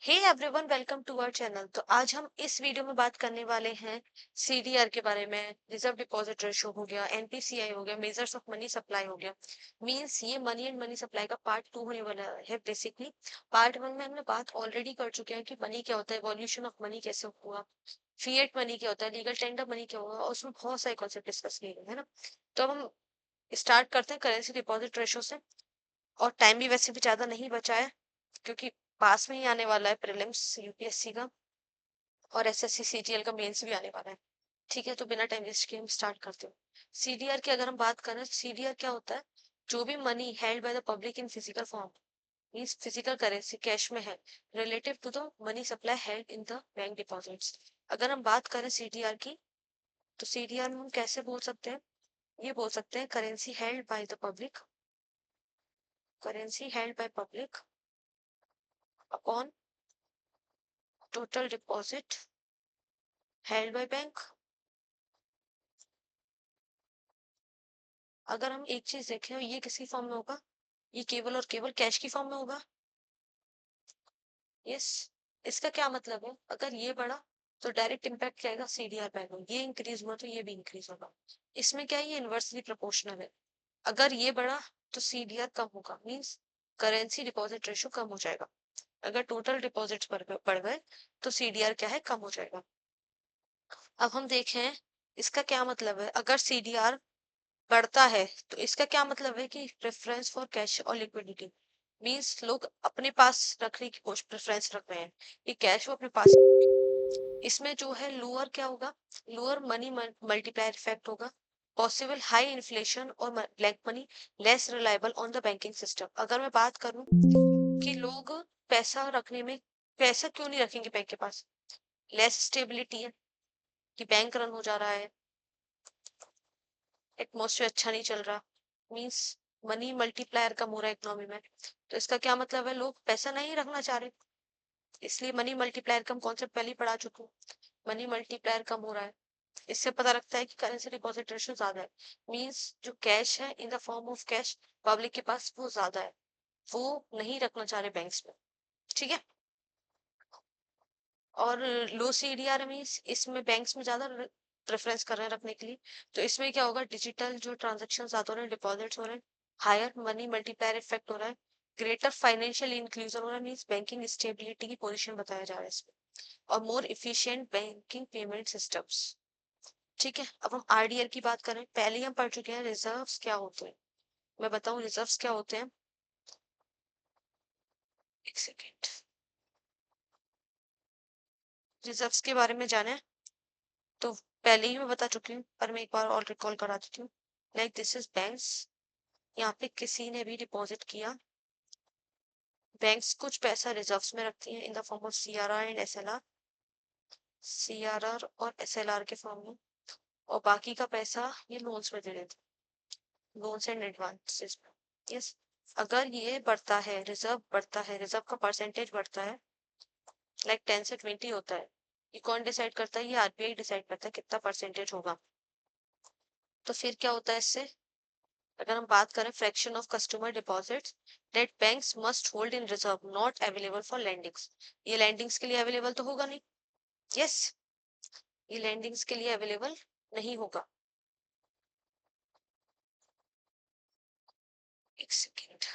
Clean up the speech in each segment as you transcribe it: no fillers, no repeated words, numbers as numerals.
Hey everyone, welcome to our channel. तो आज हम इस वीडियो में बात करने वाले हैं सीडीआर के बारे में। रिजर्व डिपॉजिट रेशो हो गया, एनपीसीआई हो गया, मेजर्स ऑफ मनी सप्लाई हो गया। मींस ये मनी एंड मनी सप्लाई का पार्ट 2 होने वाला है। बेसिकली पार्ट 1 में हमने बात ऑलरेडी कर चुके हैं कि मनी क्या होता है, इवोल्यूशन ऑफ मनी कैसे हुआ, फिएट मनी क्या होता है, लीगल टेंडर मनी क्या हुआ, और उसमें बहुत सारे कॉन्सेप्ट डिस्कस किए गए है ना। तो अब हम स्टार्ट करते हैं करेंसी डिपॉजिट रेशो से। और टाइम भी वैसे भी ज्यादा नहीं बचा है, क्योंकि पास में ही आने वाला है प्रीलिम्स यूपीएससी का, और एसएससी सीजीएल का मेंस भी आने वाला है। ठीक है, तो बिना टाइम वेस्ट किए हम स्टार्ट करते हैं। सीडीआर की अगर हम बात करें, सीडीआर क्या होता है? जो भी money held by the public in physical form, means physical currency cash में है, relative to the money supply held in the bank deposits. अगर हम बात करें सीडीआर की, तो सीडीआर में हम कैसे बोल सकते हैं? ये बोल सकते हैं currency held by the public, currency held by public upon total deposit held by bank. अगर हम एक चीज देखें, ये किसी फॉर्म में होगा? ये केवल और केवल कैश की फॉर्म में होगा। यस। इसका क्या मतलब है? अगर ये बढ़ा तो डायरेक्ट इम्पैक्ट क्या आएगा सीडीआर पे आएगा। ये इंक्रीज हुआ तो ये भी इंक्रीज होगा। इसमें क्या है, ये इनवर्सली प्रोपोर्शनल है। अगर ये बढ़ा तो सीडीआर कम होगा, मींस करेंसी डिपॉजिट रेशो कम हो जाएगा। अगर टोटल डिपॉजिट्स बढ़ गए तो सीडीआर क्या है, कम हो जाएगा। अब हम देखें इसका क्या मतलब है। अगर सीडीआर बढ़ता है तो इसका क्या मतलब है कि प्रेफरेंस फॉर कैश और लिक्विडिटी, मींस लोग अपने पास रखने की कोशिश प्रेफरेंस रख रहे हैं कि कैश वो अपने पास। इसमें जो है लोअर क्या होगा, लोअर मनी मल्टीप्लायर इफेक्ट होगा। पॉसिबल हाई इन्फ्लेशन और black money less reliable on the banking system. अगर मैं बात करूं कि लोग पैसा रखने में, पैसा क्यों नहीं रखेंगे बैंक के पास? लेस स्टेबिलिटी है, कि बैंक रन हो जा रहा है, एटमोसफेयर अच्छा नहीं चल रहा, मींस मनी मल्टीप्लायर कम हो रहा है इकोनॉमी में। तो इसका क्या मतलब है, लोग पैसा नहीं रखना चाह रहे, इसलिए मनी मल्टीप्लायर कम कॉन्सेप्ट पहले ही पढ़ा चुके हूँ। मनी मल्टीप्लायर कम हो रहा है, इससे पता लगता है कि करेंसी डिपॉजिट रेशियो ज्यादा है। मींस जो कैश है in the form of cash public के पास वो ज्यादा है, वो नहीं रखना चाह रहे बैंक्स में। ठीक है। और लो सीडीआर मींस इसमें बैंक्स में ज्यादा प्रेफरेंस कर रहे हैं रखने के लिए। तो इसमें क्या होगा, डिजिटल जो ट्रांजेक्शन ज्यादा हो रहे हैं, डिपॉजिट्स हो रहे हैं, हायर मनी मल्टीप्लायर इफेक्ट हो रहा है, ग्रेटर फाइनेंशियल इंक्लूजन हो रहा है, मींस बैंकिंग स्टेबिलिटी की पोजीशन बताया जा रहा है इसमें, और मोर इफिशिएंट बैंकिंग पेमेंट सिस्टम्स। ठीक है। अब हम आरडीआर की बात करें, पहले ही हम पढ़ चुके हैं रिजर्व्स क्या होते हैं। मैं बताऊं रिजर्व्स क्या होते हैं? एक सेकेंड। रिजर्व्स के बारे में जाने तो पहले ही मैं बता चुकी हूँ, पर मैं एक बार और रिकॉल करा देती हूँ। लाइक दिस इज बैंक्स, यहाँ पे किसी ने भी डिपॉजिट किया। बैंक्स कुछ पैसा रिजर्व्स में रखती हैं in the form of CRR and SLR, CRR और एसएलआर के फॉर्म में, और बाकी का पैसा ये लोन्स में दे देते हैं, लोन्स एंड एडवांसेस में। यस। अगर ये बढ़ता है, रिजर्व बढ़ता है, रिजर्व का परसेंटेज बढ़ता है, लाइक 10 से 20 होता है, ये कौन डिसाइड करता है? ये आरबीआई डिसाइड करता है कितना परसेंटेज होगा। तो फिर क्या होता है इससे? अगर हम बात करें fraction of customer deposits that banks must hold in reserve not available for landings, ये लैंडिंग्स के लिए अवेलेबल तो होगा नहीं। यस, ये लैंडिंग्स के लिए अवेलेबल नहीं होगा। एक सेकेंड।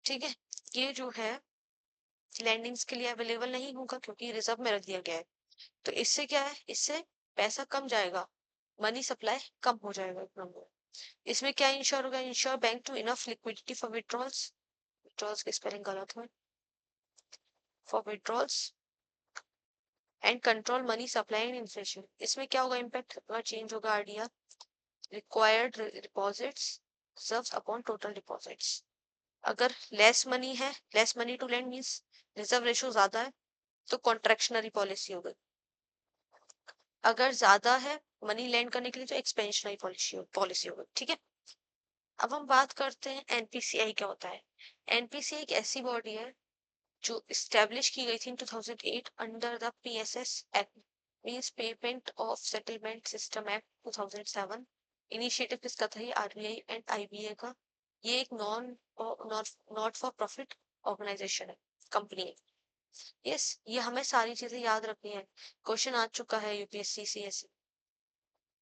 ठीक है, ये जो है लैंडिंग्स के लिए अवेलेबल नहीं होगा क्योंकि रिजर्व में रख दिया गया है। तो इससे क्या है, इससे पैसा कम जाएगा, मनी सप्लाई कम हो जाएगा इकोनॉमी में। इसमें क्या इंश्योर होगा, ensure bank to enough liquidity for withdrawals, withdrawals की स्पेलिंग गलत है, for withdrawals and control money supply and inflation. इसमें क्या होगा, इम्पैक्ट अगर चेंज होगा RDR, required deposits reserves upon total deposits. अगर लेस मनी है, less money to lend means reserve ratio ज्यादा है, तो कॉन्ट्रैक्शनरी पॉलिसी होगी। अगर ज्यादा है मनी लैंड करने के लिए, तो एक्सपेंशनरी पॉलिसी होगी। ठीक है। अब हम बात करते हैं एनपीसीआई क्या होता है। एनपीसीआई एक ऐसी बॉडी है जो इस्टेब्लिश की गई थी इन 2008 under the PSS act, means payment of settlement system act 2007। Initiative किसका था? ये आरबीआई एंड आईबीए का। ये एक नॉट फॉर प्रॉफिट ऑर्गेनाइजेशन है, कंपनी है। यस, ये हमें सारी चीजें याद रखनी है। क्वेश्चन आ चुका है UPSC CSC,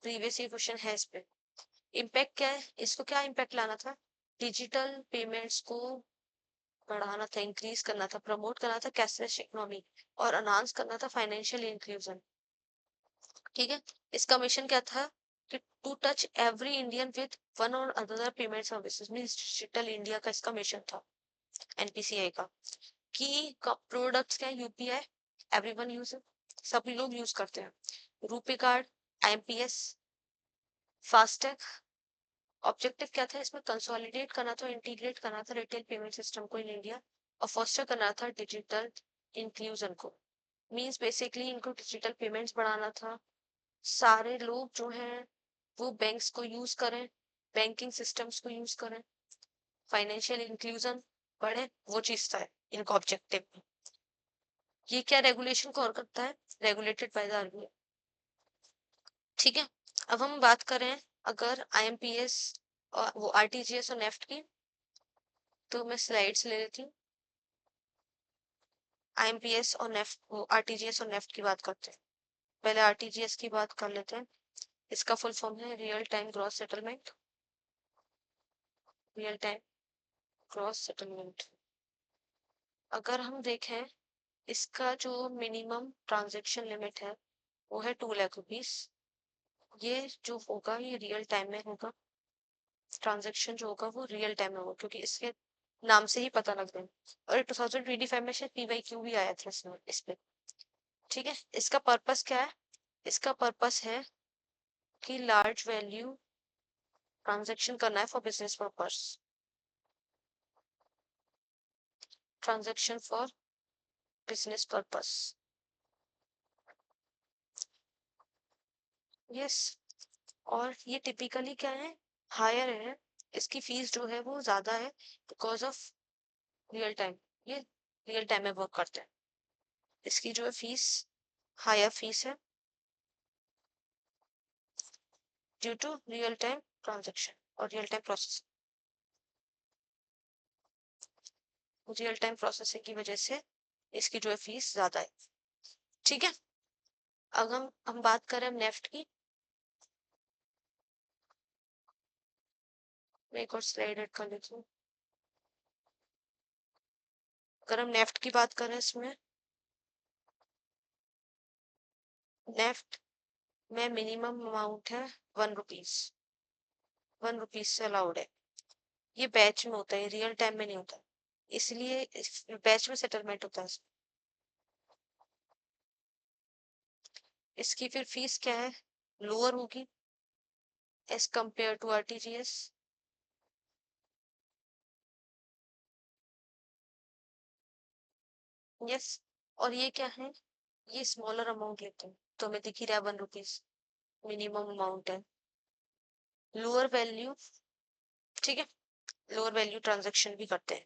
previous year question है इस पे। इम्पैक्ट क्या है, इसको क्या इम्पैक्ट लाना था, डिजिटल पेमेंट्स को बढ़ाना था, इंक्रीज करना था, प्रमोट करना था कैशलेस इकोनॉमी, और अनाउंस करना था फाइनेंशियल इंक्लूजन। ठीक है, इसका मिशन क्या था कि to touch every Indian with one or other payment services, means digital India का इसका मिशन था एनपीसीआई का। कि प्रोडक्ट्स क्या, यूपीआई एवरीवन यूज, सभी लोग यूज करते हैं, RuPay card, IMPS, FASTag. Objective क्या था इसमें, कंसोलिडेट करना था, इंटीग्रेट करना था रिटेल पेमेंट सिस्टम को इन इंडिया, और फोस्टर करना था डिजिटल इंक्लूजन को। मींस बेसिकली इनको डिजिटल पेमेंट्स बढ़ाना था, सारे लोग जो हैं वो बैंक्स को यूज करें, बैंकिंग सिस्टम्स को यूज करें, फाइनेंशियल इंक्लूजन बढ़े, वो चीज था इनका ऑब्जेक्टिव में। ये क्या रेगुलेशन कौन करता है, रेगुलेटेड बाय द आरबीआई। ठीक है, अब हम बात करें अगर आईएमपीएस और वो आरटीजीएस और नेफ्ट की, तो मैं स्लाइड्स ले लेती हूँ। आईएमपीएस और नेफ्ट, वो आरटीजीएस और नेफ्ट की बात करते हैं। पहले आरटीजीएस की बात कर लेते हैं। इसका फुल फॉर्म है real time gross settlement, real time gross settlement. अगर हम देखें, इसका जो मिनिमम ट्रांजैक्शन लिमिट है वो है 2 लाख रुपीस। ये जो होगा ये रियल टाइम में होगा, ट्रांजैक्शन जो होगा वो रियल टाइम में होगा, क्योंकि इसके नाम से ही पता लग रहा है। और 2025 में शायद पीवाईक्यू भी आया था इसमें इस पे। ठीक है, इसका पर्पस क्या है, इसका पर्पस है कि लार्ज वैल्यू ट्रांजैक्शन करना है for business purpose, transaction for business purpose. Yes, और ये टिपिकली क्या है, हायर है, इसकी फीस जो है वो ज्यादा है बिकॉज ऑफ रियल टाइम, ये रियल टाइम में वर्क करते हैं, इसकी जो है फीस हायर फीस है due to real time transaction और real time processing, real time processing की वजह से इसकी जो है फीस ज्यादा है। ठीक है, अब हम बात करें नेफ्ट की। मैं एक और स्लाइड ऐड कर लेती हूँ। अगर हम नेफ्ट की बात करें, इसमें नेफ्ट में मिनिमम अमाउंट है 1 रुपीज, 1 रुपीज से अलाउड है। ये बैच में होता है, रियल टाइम में नहीं होता, इसलिए बैच में सेटलमेंट होता है। इसकी फिर फीस क्या है, लोअर होगी as compare to RTGS. Yes, और ये क्या है, ये स्मॉलर अमाउंट लेते हैं, तो हमें दिख ही रहा है 1 रुपीज मिनिमम अमाउंट है, लोअर वैल्यू। ठीक है, लोअर वैल्यू ट्रांजेक्शन भी करते हैं,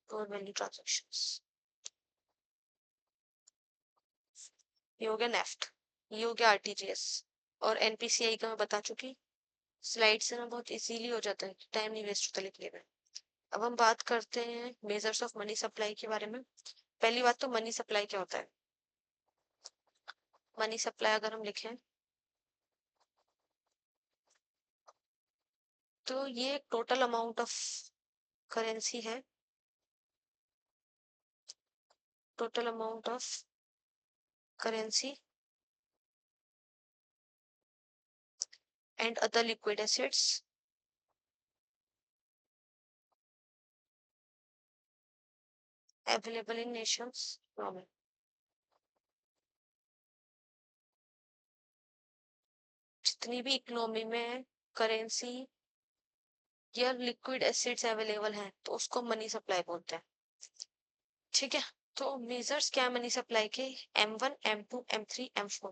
लोअर वैल्यू ट्रांजेक्शंस। ये हो गया नेफ्ट, ये हो गया आरटीजीएस, और एनपीसीआई का मैं बता चुकी। स्लाइड से ना बहुत इजीली हो जाता है, टाइम नहीं वेस्ट होता लिखने में। अब हम बात करते हैं मेजर्स ऑफ मनी सप्लाई के बारे में। पहली बात तो मनी सप्लाई क्या होता है, मनी सप्लाई अगर हम लिखें तो ये टोटल अमाउंट ऑफ करेंसी है, total amount of currency and other liquid assets available in Nations economy. जितनी भी इकोनॉमी में करेंसी या लिक्विड एसेट्स अवेलेबल हैं तो उसको मनी सप्लाई बोलते हैं। ठीक है, तो मेजर्स क्या मनी सप्लाई के, M1 M2 M3 M4,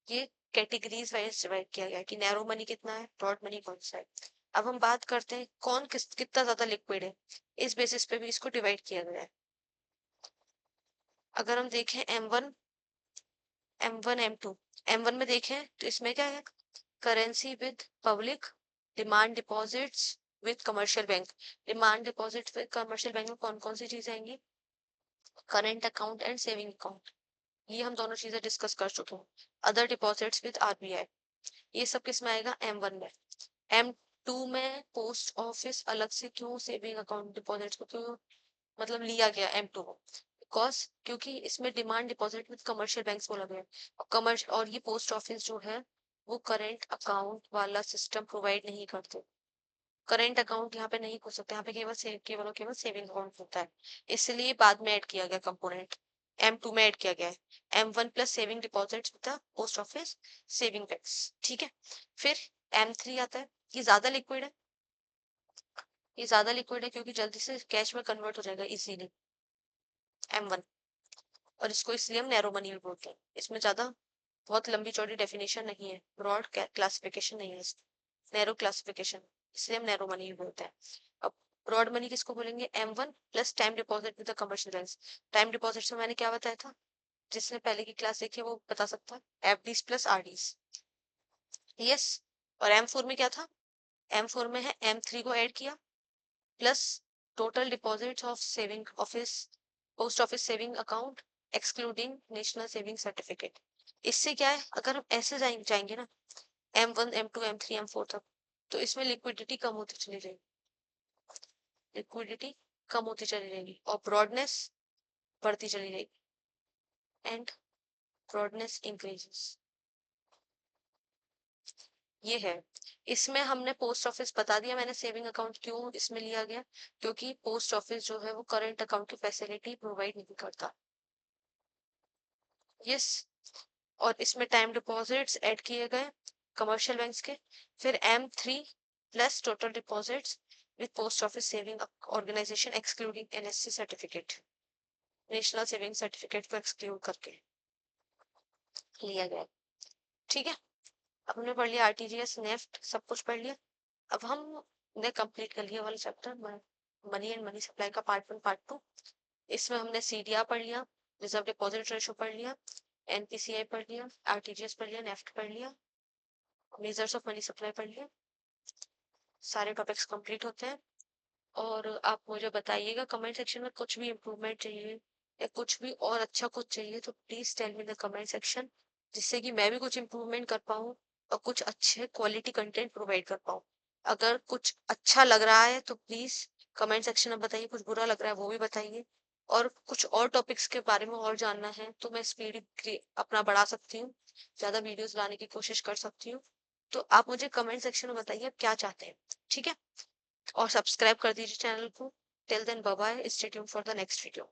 ये कैटेगरीज वाइज डिवाइड किया गया है कि नैरो मनी कितना है, ब्रॉड मनी कौन सा है। अब हम बात करते हैं कौन कितना ज्यादा लिक्विड है, इस बेसिस पे भी इसको डिवाइड किया गया है। अगर हम देखें M1 M2, M1 में देखें तो इसमें क्या है, currency with public demand deposits with commercial bank. Demand deposit with commercial bank में कौन कौन सी चीजें आएंगी? Current account and saving account, ये हम दोनों चीजें डिस्कस कर चुके हैं। अदर डिपॉजिट्स विद आरबीआई, ये सब किस में आएगा? M1 में। M2 में पोस्ट ऑफिस अलग से क्यों सेविंग अकाउंट डिपॉजिट्स को क्यों मतलब लिया गया M2 को? बिकॉज क्योंकि इसमें demand deposit with commercial banks बोला गया और और ये पोस्ट ऑफिस जो है वो करेंट अकाउंट वाला सिस्टम प्रोवाइड नहीं करते। करेंट अकाउंट यहाँ पे नहीं खुल सकता, यहाँ पे केवल केवल और केवल सेविंग अकाउंट होता है, इसलिए बाद में ऐड किया गया कंपोनेंट, M2 में ऐड किया गया है। M1 plus saving deposits with the post office saving banks, ठीक है। फिर M3 आता है, ये ज्यादा लिक्विड है, ये ज्यादा लिक्विड है क्योंकि जल्दी से कैश में कन्वर्ट हो जाएगा इजीली, M1। और इसको इसलिए हम नैरो मनी बोलते हैं, इसमें ज्यादा बहुत लंबी चौड़ी डेफिनेशन नहीं है, ब्रॉड क्लासिफिकेशन नहीं है, नैरो क्लासिफिकेशन, इसलिए हम नैरो मनी बोलते हैं। अब ब्रॉड मनी किसको बोलेंगे? M1 plus time deposit with the commercial banks. Time deposit में मैंने क्या बताया था, जिसने पहले की क्लास देखी है वो बता सकता है, FDs प्लस RDs, यस। और M4 में क्या था? M4 में है M3 को ऐड किया plus total deposits of saving office post office saving account excluding national saving certificate. इससे क्या है, अगर हम ऐसे जाएंगे ना M1 M2 M3 M4 तक, तो इसमें लिक्विडिटी कम होती चली जाएगी, लिक्विडिटी कम होती चली जाएगी और ब्रॉडनेस बढ़ती चली जाएगी एंड ब्रॉडनेस इंक्रीजेस, ये है। इसमें हमने पोस्ट ऑफिस बता दिया मैंने, सेविंग अकाउंट क्यों इसमें लिया गया, क्योंकि पोस्ट ऑफिस जो है वो करंट अकाउंट की फैसिलिटी प्रोवाइड नहीं करता, यस। और इसमें टाइम डिपॉजिट्स ऐड किए गए कमर्शियल बैंक्स के। फिर M3 plus total deposits with post office saving organisation excluding NSC certificate, national saving certificate को एक्सक्लूड करके लिया गया, ठीक है। अब हमने पढ़ लिया RTGS नेफ्ट, सब कुछ पढ़ लिया। अब हमने कंप्लीट कर लिया वाला chapter money and money supply का पार्ट 1 पार्ट 2। इसमें हमने CDR पढ़ लिया, रिजर्व डिपॉजिट रेशो पढ़ लिया, NPCI पढ़ लिया, RTGS पढ़ लिया, नेफ्ट पढ़ लिया, मेजर्स ऑफ मनी सप्लाई पढ़ लिया, सारे टॉपिक्स कंप्लीट होते हैं। और आप मुझे बताइएगा कमेंट सेक्शन में कुछ भी इम्प्रूवमेंट चाहिए या कुछ भी और अच्छा कुछ चाहिए तो please tell me the comment section, जिससे कि मैं भी कुछ इम्प्रूवमेंट कर पाऊँ और कुछ अच्छे क्वालिटी कंटेंट प्रोवाइड कर पाऊँ। अगर कुछ अच्छा लग रहा है तो प्लीज कमेंट सेक्शन में बताइए, कुछ बुरा लग रहा है वो भी बताइए, और कुछ और टॉपिक्स के बारे में और जानना है तो मैं स्पीड अपना बढ़ा सकती हूँ, ज्यादा वीडियोस लाने की कोशिश कर सकती हूँ। तो आप मुझे कमेंट सेक्शन में बताइए आप क्या चाहते हैं, ठीक है। और सब्सक्राइब कर दीजिए चैनल को। Till then bye bye, stay tuned for the next video.